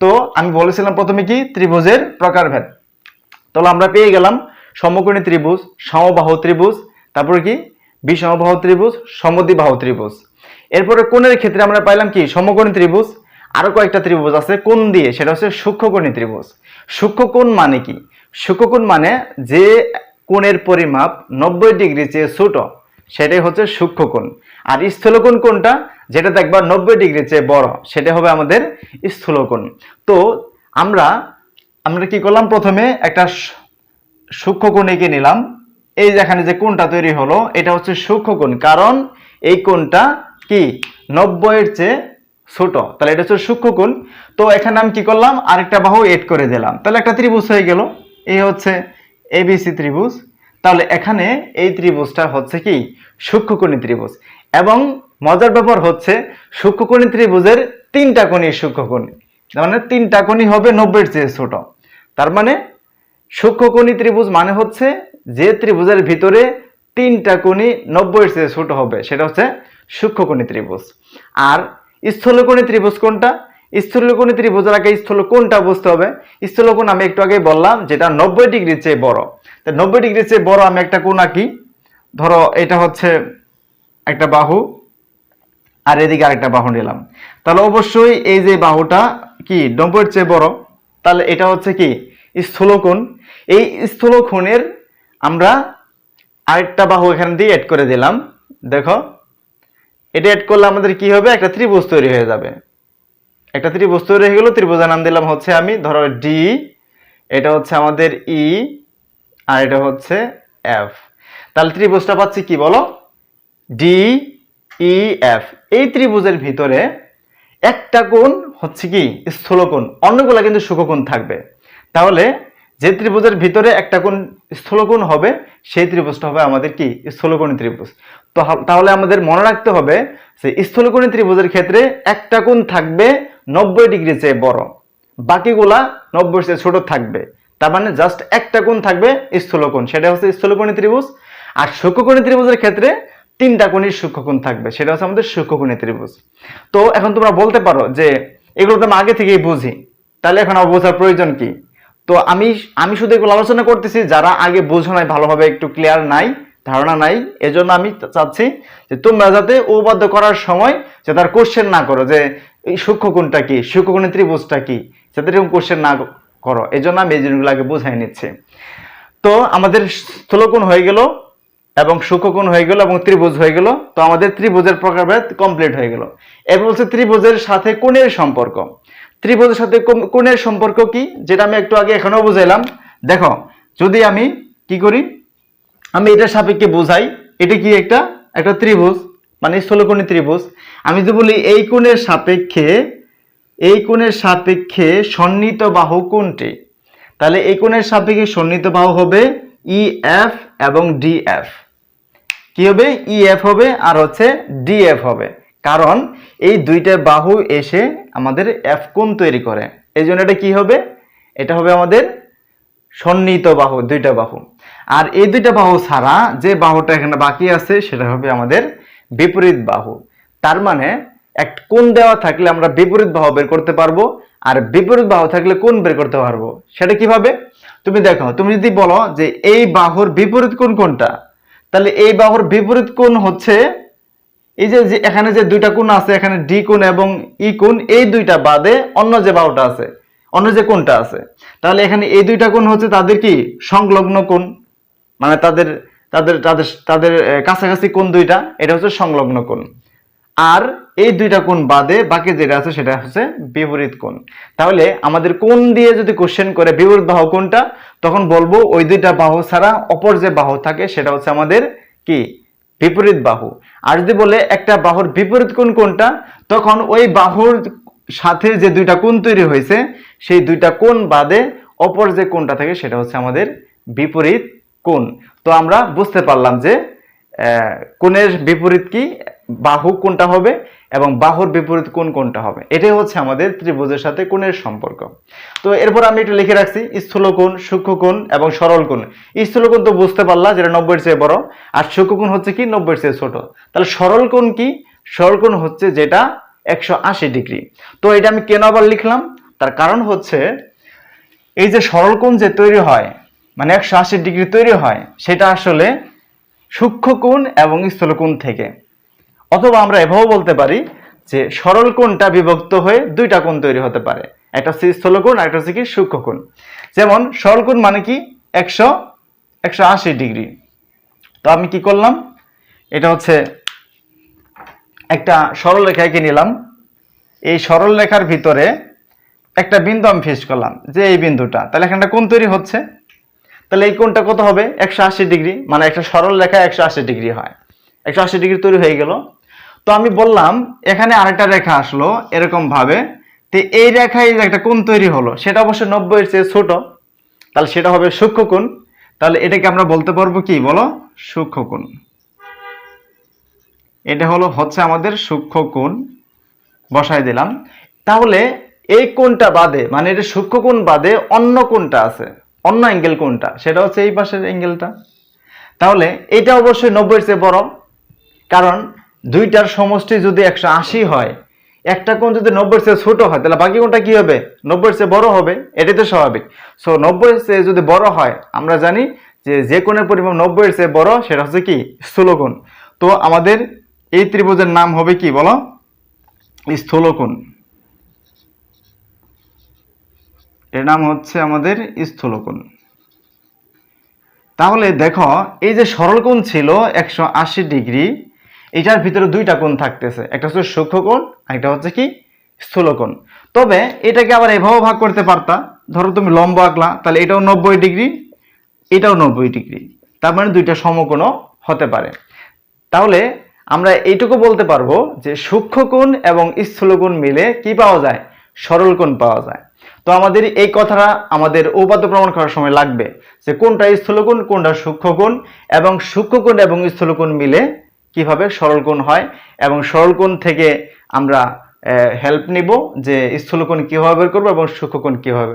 তো আমি বলেছিলাম প্রথমে কি ত্রিভুজের প্রকারভেদ। তাহলে আমরা পেয়ে গেলাম সমকোণী ত্রিভুজ, সমবাহু ত্রিভুজ, তারপরে কি বিষমবাহু ত্রিভুজ, সমদ্বিবাহু ত্রিভুজ। এরপরে কোণের ক্ষেত্রে আমরা পাইলাম কি সমকোণী ত্রিভুজ, আরো কয়েকটা ত্রিভুজ আছে কোণ দিয়ে, সেটা হচ্ছে সূক্ষ্মকোণী ত্রিভুজ। সূক্ষ্মকোণ মানে কি? সূক্ষ্মকোণ মানে যে কোণের পরিমাপ 90 ডিগ্রি চেয়ে ছোট সেটাই হচ্ছে সূক্ষ্মকোণ। আর স্থূলকোণ কোনটা? যেটা দেখবা 90 ডিগ্রি চেয়ে বড় সেটা হবে আমাদের স্থূলকোণ। তো আমরা কি করলাম, প্রথমে একটা সূক্ষ্মকোণ এঁকে নিলাম। এই যেখানে যে কোণটা তৈরি হলো এটা হচ্ছে সূক্ষ্মকোণ, কারণ এই কোণটা কি 90 এর চেয়ে ছোট, তাহলে এটা হচ্ছে সূক্ষ্মকোণ। তো এখানে আমি কি করলাম, আরেকটা বাহু এড করে দিলাম, তাহলে একটা ত্রিভুজ হয়ে গেল। এই হচ্ছে এবিসি ত্রিভুজ। তাহলে এখানে এই ত্রিভুজটা হচ্ছে কি সূক্ষ্মকোণী ত্রিভুজ। এবং মজার ব্যাপার হচ্ছে সূক্ষ্মকোণী ত্রিভুজের তিনটা কোণই সূক্ষ্মকোণ, মানে তিনটা কোণই হবে 90 এর চেয়ে ছোট। তার মানে সূক্ষ্মকোণী ত্রিভুজ মানে হচ্ছে যে ত্রিভুজের ভিতরে তিনটা কোণই 90 এর চেয়ে ছোট হবে সেটা হচ্ছে সূক্ষ্মকোণী ত্রিভুজ। আর স্থূলকোণী ত্রিভুজ কোনটা? স্থূলকোণী ত্রিভুজের আগে স্থূলকোণটা বুঝতে হবে। স্থূলকোণ আমি একটু আগে বললাম যেটা 90 ডিগ্রির চেয়ে বড়। তো 90 ডিগ্রির চেয়ে বড় আমি একটা কোণ আঁকি, ধরো এটা হচ্ছে একটা বাহু আর এদিকে আরেকটা বাহু নিলাম, তাহলে অবশ্যই এই যে বাহুটা কি 90 এর চেয়ে বড়, তাহলে এটা হচ্ছে কি স্থূলকোণ। এই স্থূলকোণের আমরা আরেকটা বাহু এখান দিয়ে এড করে দিলাম। দেখো এটা এড করলে আমাদের কি হবে, একটা ত্রিভুজ তৈরি হয়ে যাবে। একটা ত্রিভুজ তৈরি হয়ে গেল, ত্রিভুজের নাম দিলাম হচ্ছে আমি ধরো ডি, এটা হচ্ছে আমাদের ই, আর এটা হচ্ছে এফ। তাহলে ত্রিভুজটা পাচ্ছি কি বলো, ডি ই এফ। এই ত্রিভুজের ভিতরে একটা কোণ হচ্ছে কি স্থূলকোণ, অন্যগুলা কিন্তু সূক্ষ্মকোণ থাকবে। তাহলে যে ত্রিভুজের ভিতরে একটা কোণ স্থূলকোণ হবে সেই ত্রিভুজটা হবে আমাদের কি স্থূলকোণী ত্রিভুজ। তো তাহলে আমাদের মনে রাখতে হবে যে স্থূলকোণী ত্রিভুজের ক্ষেত্রে একটা কোণ থাকবে 90 ডিগ্রি চেয়ে বড়, বাকিগুলা 90 চেয়ে ছোট থাকবে। তার মানে জাস্ট একটা কোণ থাকবে স্থূলকোণ, সেটা হচ্ছে স্থূলকোণী ত্রিভুজ। আর সূক্ষ্মকোণী ত্রিভুজের ক্ষেত্রে তিনটা কোণের সূক্ষ্মকোণ থাকবে, সেটা হচ্ছে আমাদের সূক্ষ্মকোণী ত্রিভুজ। তো এখন তোমরা বলতে পারো যে এগুলো তো আমি আগে থেকেই বুঝি, তাহলে এখন আমার বোঝার প্রয়োজন কি? তো আমি শুধু এগুলো আলোচনা করতেছি যারা আগে বোঝো নাই, ভালোভাবে একটু ক্লিয়ার নাই, ধারণা নাই। এজন্য আমি চাচ্ছি যে তোমরা যাতে উপপাদ্য করার সময় যে তার কোশ্চেন না করো যে এই সূক্ষ্মকোণটা কি, সূক্ষ্মকোণী ত্রিভুজটা কি, যাতে এরকম কোশ্চেন না করো। এই জন্য আমি এই জিনিসগুলো আগে বোঝাই নিচ্ছি। তো আমাদের স্থূলকোণ হয়ে গেল এবং সূক্ষ্মকোণ হয়ে গেল এবং ত্রিভুজ হয়ে গেল। তো আমাদের ত্রিভুজের প্রকারভেদ কমপ্লিট হয়ে গেল। এবার বলছে ত্রিভুজের সাথে কোণের সম্পর্ক। ত্রিভুজের সাথে কোণের সম্পর্ক কি, যেটা আমি একটু আগে এখনো বুঝাইলাম। দেখো যদি আমি কি করি, আমি এটার সাপেক্ষে বুঝাই, এটা কি একটা ত্রিভুজ মানে স্থূলকোণী ত্রিভুজ। আমি যদি বলি এই কোণের সাপেক্ষে সন্নিহিত বাহু কোনটি, তাহলে এই কোণের সাপেক্ষে সন্নিহিত বাহু হবে ই এফ এবং ডি এফ। কি হবে, ই এফ হবে আর হচ্ছে ডি এফ হবে, কারণ এই দুইটা বাহু এসে আমাদের এফ কোণ তৈরি করে। এই জন্য এটা কি হবে, এটা হবে আমাদের সন্নিহিত বাহু, দুইটা বাহু। আর এই দুইটা বাহু ছাড়া যে বাহুটা এখানে বাকি আছে সেটা হবে আমাদের বিপরীত বাহু। তার মানে এক কোণ দেওয়া থাকলে আমরা বিপরীত বাহু বের করতে পারবো, আর বিপরীত বাহু থাকলে কোণ বের করতে পারবো। সেটা কিভাবে, তুমি দেখো, তুমি যদি বলো যে এই বাহুর বিপরীত কোণ কোনটা, তাহলে এই বাহুর বিপরীত কোণ হচ্ছে এই যে এখানে যে দুইটা কোণ আছে, এখানে ডি কোণ এবং ই কোণ, এই দুইটা বাদে অন্য যে বাহুটা আছে, অন্য যে কোণটা আছে, তাহলে এখানে এই দুইটা কোণ হচ্ছে তাদের কি সংলগ্ন কোণ, মানে তাদের তাদের তাদের তাদের কাছাকাছি কোণ দুইটা, এটা হচ্ছে সংলগ্ন কোণ। আর এই দুইটা কোণ বাদে বাকি যেটা আছে সেটা হচ্ছে বিপরীত কোণ। তাহলে আমাদের কোণ দিয়ে যদি কোশ্চেন করে বিপরীত বাহু কোনটা, তখন বলবো ওই দুইটা বাহু ছাড়া অপর যে বাহু থাকে সেটা হচ্ছে আমাদের কি বিপরীত বাহু। আর যদি বলে একটা বাহুর বিপরীত কোণ কোনটা, তখন ওই বাহুর সাথে যে দুইটা কোণ তৈরি হয়েছে সেই দুইটা কোণ বাদে অপর যে কোণটা থাকে সেটা হচ্ছে আমাদের বিপরীত কোণ। তো আমরা বুঝতে পারলাম যে কোণের বিপরীত কি, বাহু কোনটা হবে এবং বাহুর বিপরীত কোণ কোনটা হবে। এটাই হচ্ছে আমাদের ত্রিভুজের সাথে কোণের সম্পর্ক। তো এরপর আমি একটু লিখে রাখছি স্থূলকোণ, সূক্ষ্মকোণ এবং সরল কোণ। স্থূলকোণ তো বুঝতে পারলা যেটা 90 এর চেয়ে বড়, আর সূক্ষ্মকোণ হচ্ছে কি 90 এর চেয়ে ছোট। তাহলে সরল কোণ কি, সরল কোণ হচ্ছে যেটা 180 ডিগ্রি। তো এটা আমি কেন আবার লিখলাম, তার কারণ হচ্ছে এই যে সরল কোণ যে তৈরি হয় মানে 180 ডিগ্রি তৈরি হয় সেটা আসলে সূক্ষ্ম কোণ এবং স্থূল কোণ থেকে। অথবা আমরা এভাবেও বলতে পারি যে সরল কোণটা বিভক্ত হয়ে দুইটা কোণ তৈরি হতে পারে, একটা হচ্ছে স্থূল কোণ আর একটা হচ্ছে কি সূক্ষ্ম কোণ। যেমন সরল কোণ মানে কি 180 ডিগ্রি। তো আমি কি করলাম, এটা হচ্ছে একটা সরল রেখা এঁকে নিলাম। এই সরল রেখার ভিতরে একটা বিন্দু আমি ফিক্স করলাম যে এই বিন্দুটা, তাহলে এখানটা কোণ তৈরি হচ্ছে। তাহলে এই কোণটা কত হবে 180 ডিগ্রি, মানে একটা সরল রেখা 180 ডিগ্রি হয়, 180 ডিগ্রি তৈরি হয়ে গেল। তো আমি বললাম এখানে আরেকটা রেখা আসলো এরকম ভাবে, তো এই রেখায় একটা কোণ তৈরি হলো সেটা অবশ্য 90 এর চেয়ে ছোট, তাহলে সেটা হবে সূক্ষ্ম কোণ। তাহলে এটাকে আমরা বলতে পারবো কি, বলো সূক্ষ্ম কোণ। এটা হচ্ছে আমাদের সূক্ষ্ম কোণ, বসাই দিলাম। তাহলে এই কোণটা বাদে, মানে এটা সূক্ষ্ম কোণ বাদে অন্য কোণটা আছে, অন্য অ্যাঙ্গেল কোণটা, সেটা হচ্ছে এই পাশের অ্যাঙ্গেলটা। তাহলে এটা অবশ্যই 90 এর চেয়ে বড়, কারণ দুইটার সমষ্টি যদি 180 হয়, একটা কোণ যদি 90 এর চেয়ে ছোট হয় তাহলে বাকি কোণটা কি হবে 90 এর চেয়ে বড় হবে, এটাই তো স্বাভাবিক। সো 90 এর চেয়ে যদি বড় হয়, আমরা জানি যে কোণের পরিমাণ 90 এর চেয়ে বড় সেটা হচ্ছে কি স্থূল কোণ। তো আমাদের এই ত্রিভুজের নাম হবে কি বলো, স্থূল কোণ। এর নাম হচ্ছে আমাদের স্থূল কোণ। তাহলে দেখো এই যে সরল কোণ ছিল 180 ডিগ্রি, এটার ভিতরে দুইটা কোণ থাকতেছে, একটা হচ্ছে সূক্ষ্ম কোণ আর একটা হচ্ছে কি স্থূল কোণ। তবে এটাকে আবার এভাবে ভাগ করতে পারতা, ধরো তুমি লম্ব আঁকলা, তাহলে এটাও 90 ডিগ্রি এটাও 90 ডিগ্রি, তার মানে দুইটা সমকোণও হতে পারে। তাহলে আমরা এইটুকু বলতে পারবো যে সূক্ষ্ম কোণ এবং স্থূল কোণ মিলে কি পাওয়া যায়, সরল কোণ পাওয়া যায়। তো আমাদের এই কথাটা আমাদের উপপাদ্য প্রমাণ করার সময় লাগবে যে কোনটা স্থূল কোণ কোনটা সূক্ষ্ম কোণ, এবং সূক্ষ্ম কোণ এবং স্থূল কোণ মিলে কিভাবে সরল কোণ হয়, এবং সরল কোণ থেকে আমরা হেল্প নিব যে স্থূল কোণ কিভাবে বের করবো এবং সূক্ষ্ম কোণ কিভাবে